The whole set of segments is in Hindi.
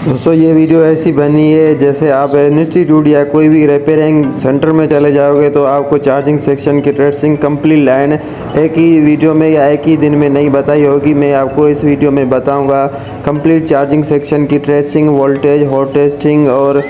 दोस्तों ये वीडियो ऐसी बनी है जैसे आप इंस्टीट्यूट या कोई भी रिपेयरिंग सेंटर में चले जाओगे तो आपको चार्जिंग सेक्शन की ट्रेसिंग कंप्लीट लाइन एक ही वीडियो में या एक ही दिन में नहीं बताई होगी। मैं आपको इस वीडियो में बताऊंगा कंप्लीट चार्जिंग सेक्शन की ट्रेसिंग, वोल्टेज, हॉट टेस्टिंग और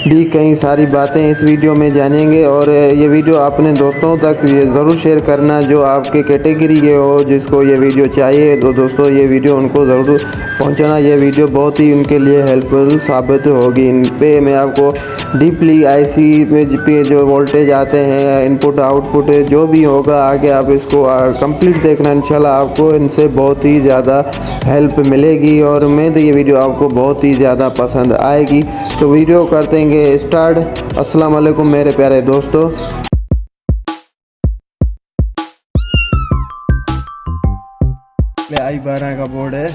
भी कई सारी बातें इस वीडियो में जानेंगे। और ये वीडियो अपने दोस्तों तक ये ज़रूर शेयर करना जो आपके कैटेगरी के हो, जिसको ये वीडियो चाहिए। तो दोस्तों ये वीडियो उनको ज़रूर पहुंचाना। ये वीडियो बहुत ही उनके लिए हेल्पफुल साबित होगी। इन पे मैं आपको डीपली आईसी पे जो वोल्टेज आते हैं, इनपुट आउटपुट जो भी होगा आगे आप इसको कंप्लीट देखना। इंशाल्लाह आपको इनसे बहुत ही ज़्यादा हेल्प मिलेगी और मैं तो ये वीडियो आपको बहुत ही ज़्यादा पसंद आएगी। तो वीडियो करते हैं स्टार्ट। अस्सलाम वालेकुम मेरे प्यारे दोस्तों। i12 का बोर्ड है,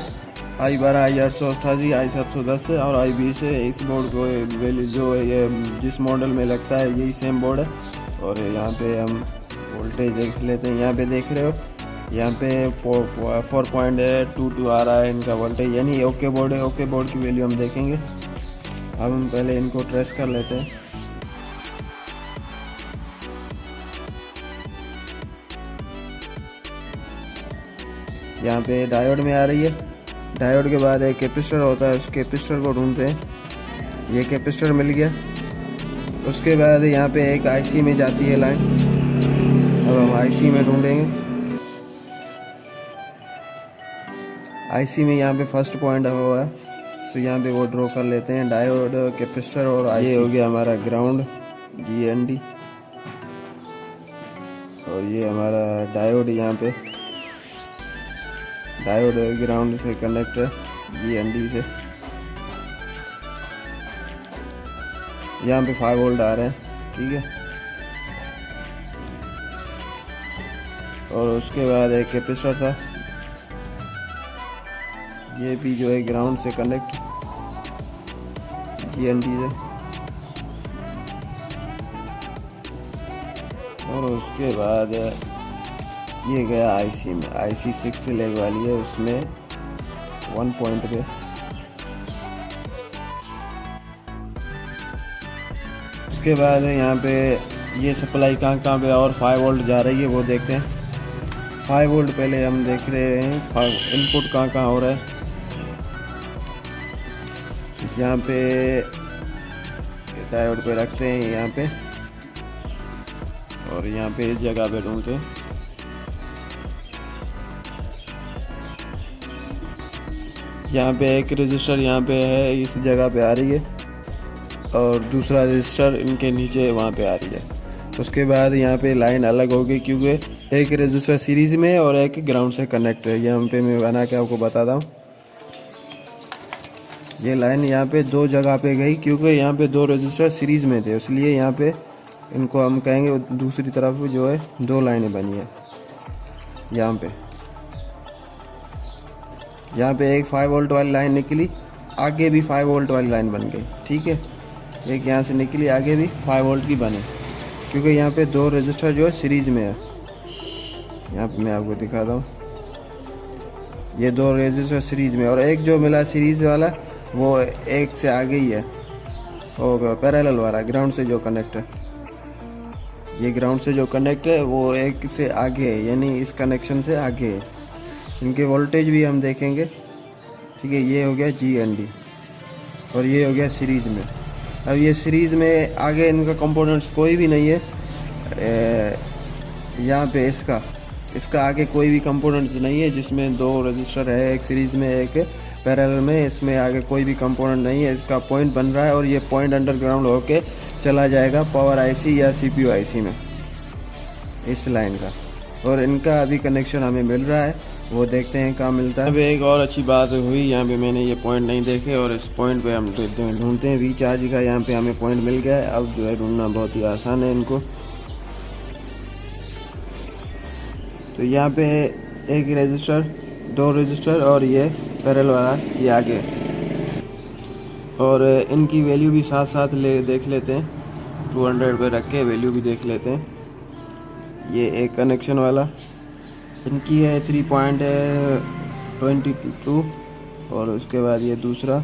i12, i888, i710 और i20 है। इस बोर्ड को वैल्यू जो है ये जिस मॉडल में लगता है यही सेम बोर्ड है। और यहाँ पे हम वोल्टेज देख लेते हैं। यहाँ पे देख रहे हो, यहाँ पे 4.22 आ रहा है इनका वोल्टेज, यानी ओके बोर्ड है। ओके बोर्ड की वैल्यू हम देखेंगे। अब हम पहले इनको ट्रेस कर लेते हैं। यहाँ पे डायोड में आ रही है। डायोड के बाद एक कैपेसिटर होता है, उस कैपेसिटर को ढूंढते हैं। ये कैपेसिटर मिल गया। उसके बाद यहाँ पे एक आईसी में जाती है लाइन। अब हम आईसी में ढूंढेंगे। आईसी में यहाँ पे फर्स्ट पॉइंट हुआ है तो यहाँ पे वो ड्रॉ कर लेते हैं। डायोड, कैपेसिटर और ये हो गया हमारा ग्राउंड GND। और ये हमारा डायोड, यहाँ पे डायोड ग्राउंड से कनेक्ट है GND से। यहाँ पे 5 वोल्ट आ रहे हैं, ठीक है। और उसके बाद एक कैपेसिटर था, ये भी जो है ग्राउंड से कनेक्ट GND से। और उसके बाद ये गया आईसी में। आईसी 6 लेग वाली है, उसमें 1 पॉइंट पे। उसके बाद यहाँ पे ये सप्लाई कहाँ पे और 5 वोल्ट जा रही है वो देखते हैं। 5 वोल्ट पहले हम देख रहे हैं, 5 इनपुट कहाँ हो रहा है। यहाँ पे डायोड पे रखते हैं यहाँ पे, और यहाँ पे इस जगह पे ढूंढते हैं। यहाँ पे एक रजिस्टर यहाँ पे है, इस जगह पे आ रही है, और दूसरा रजिस्टर इनके नीचे वहाँ पे आ रही है। उसके बाद यहाँ पे लाइन अलग होगी क्योंकि एक रजिस्टर सीरीज में है और एक ग्राउंड से कनेक्ट है। यहाँ पे मैं बना के आपको बताता हूँ। ये लाइन यहाँ पे 2 जगह पे गई क्योंकि यहाँ पे 2 रजिस्टर सीरीज में थे, इसलिए यहाँ पे इनको हम कहेंगे दूसरी तरफ जो है 2 लाइनें बनी है। यहाँ पे एक 5 वोल्ट वाली लाइन निकली, आगे भी 5 वोल्ट वाली लाइन बन गई, ठीक है। एक यहाँ से निकली, आगे भी 5 वोल्ट की बनी, क्योंकि यहाँ पे 2 रजिस्टर जो है सीरीज में है। यहाँ पे मैं आपको दिखाता हूँ, ये 2 रजिस्टर सीरीज में, और एक जो मिला सीरीज वाला वो एक से आगे ही है, और पैरेलल वाला ग्राउंड से जो कनेक्ट है। ये ग्राउंड से जो कनेक्ट है वो एक से आगे है, यानी इस कनेक्शन से आगे है। इनके वोल्टेज भी हम देखेंगे, ठीक है। ये हो गया GND और ये हो गया सीरीज में। अब ये सीरीज में आगे इनका कंपोनेंट्स कोई भी नहीं है। यहाँ पे इसका आगे कोई भी कंपोनेंट्स नहीं है, जिसमें 2 रजिस्टर है, एक सीरीज में एक पैरेलल में। इसमें आगे कोई भी कंपोनेंट नहीं है। इसका पॉइंट बन रहा है और ये पॉइंट अंडरग्राउंड होके चला जाएगा पावर आईसी या CPU आईसी में, इस लाइन का। और इनका अभी कनेक्शन हमें मिल रहा है, वो देखते हैं कहाँ मिलता है। अब एक और अच्छी बात हुई, यहाँ पे मैंने ये पॉइंट नहीं देखे और इस पॉइंट पे हम ढूंढते हैं। V-चार्ज का यहाँ पे हमें पॉइंट मिल गया है। अब जो है ढूंढना बहुत ही आसान है इनको। तो यहाँ पे एक रजिस्टर, 2 रजिस्टर और ये पैरेलल वाला ये आगे, और इनकी वैल्यू भी साथ साथ देख लेते हैं। 200 पे रख के वैल्यू भी देख लेते हैं। ये एक कनेक्शन वाला इनकी है 3.22 और उसके बाद ये दूसरा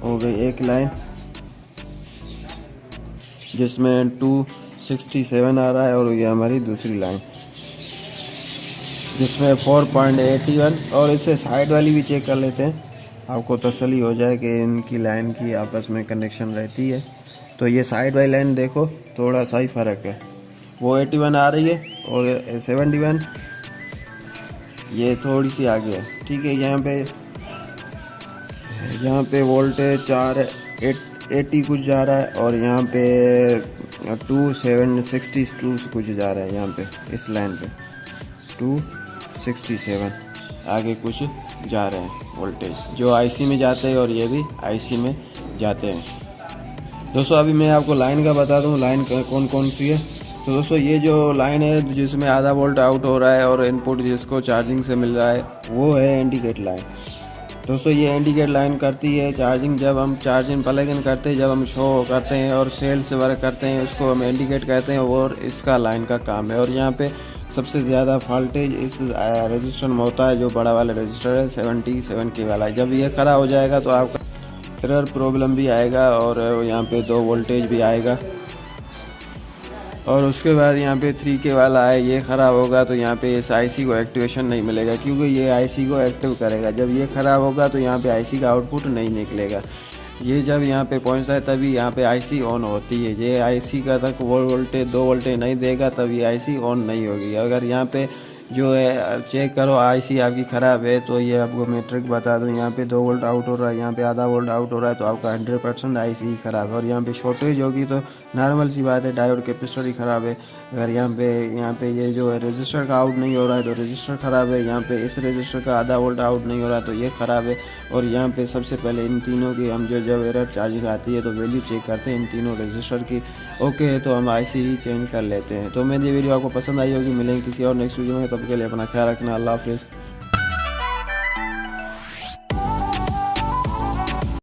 हो गई एक लाइन जिसमें 267 आ रहा है, और ये हमारी दूसरी लाइन जिसमें 4.81। और इससे साइड वाली भी चेक कर लेते हैं, आपको तसल्ली हो जाए कि इनकी लाइन की आपस में कनेक्शन रहती है। तो ये साइड वाली लाइन देखो, थोड़ा सा ही फ़र्क है, वो 81 आ रही है और 71 ये थोड़ी सी आगे है। ठीक है, यहाँ पे वोल्टेज 480 कुछ जा रहा है, और यहाँ पे 2762 कुछ जा रहा है। यहाँ पे इस लाइन पे 267 आगे कुछ जा रहे हैं वोल्टेज, जो आईसी में जाते हैं, और ये भी आईसी में जाते हैं। दोस्तों अभी मैं आपको लाइन का बता दूं, लाइन कौन कौन सी है। तो दोस्तों ये जो लाइन है जिसमें आधा वोल्ट आउट हो रहा है और इनपुट जिसको चार्जिंग से मिल रहा है, वो है इंडिकेट लाइन। दोस्तों ये इंडिकेट लाइन करती है चार्जिंग, जब हम चार्जिंग प्लग इन करते हैं, जब हम शो करते हैं और सेल से वर्क करते हैं, उसको हम इंडिकेट कहते हैं, और इसका लाइन का काम है। और यहाँ पे सबसे ज़्यादा वोल्टेज इस रजिस्टर में होता है, जो बड़ा वाला रजिस्टर है 77K वाला। जब ये खड़ा हो जाएगा तो आपका एरर प्रॉब्लम भी आएगा, और यहाँ पे 2 वोल्टेज भी आएगा। और उसके बाद यहाँ पे 3K वाला है, ये ख़राब होगा तो यहाँ पे इस आईसी को एक्टिवेशन नहीं मिलेगा, क्योंकि ये आईसी को एक्टिव करेगा। जब ये ख़राब होगा तो यहाँ पे आईसी का आउटपुट नहीं निकलेगा। ये जब यहाँ पे पहुँचता है तभी यहाँ पे आईसी ऑन होती है। ये आईसी का तक वोल्टेज 2 वोल्टेज नहीं देगा तब ये आईसी ऑन नहीं होगी। अगर यहाँ पे जो है चेक करो आईसी आपकी ख़राब है, तो ये आपको मैं ट्रिक बता दूं, यहाँ पे 2 वोल्ट आउट हो रहा है, यहाँ पे आधा वोल्ट आउट हो रहा है, तो आपका 100% आईसी ख़राब है। और यहाँ पे शॉर्टेज होगी तो नॉर्मल सी बात है, डायोड कैपेसिटर ही ख़राब है। अगर यहाँ पे ये जो है रजिस्टर का आउट नहीं हो रहा है तो रजिस्टर ख़राब है। यहाँ पे इस रजिस्टर का आधा वोल्ट आउट नहीं हो रहा तो ये ख़राब है। और यहाँ पे सबसे पहले इन तीनों की हम जब एरर चार्जिंग आती है तो वैल्यू चेक करते हैं इन तीनों रजिस्टर की। ओके है तो हम आईसी ही चेंज कर लेते हैं। तो मेरी वीडियो आपको पसंद आई होगी। मिलेंगे किसी और नेक्स्ट वीडियो में, तब के लिए अपना ख्याल रखना। अल्लाह हाफिज़।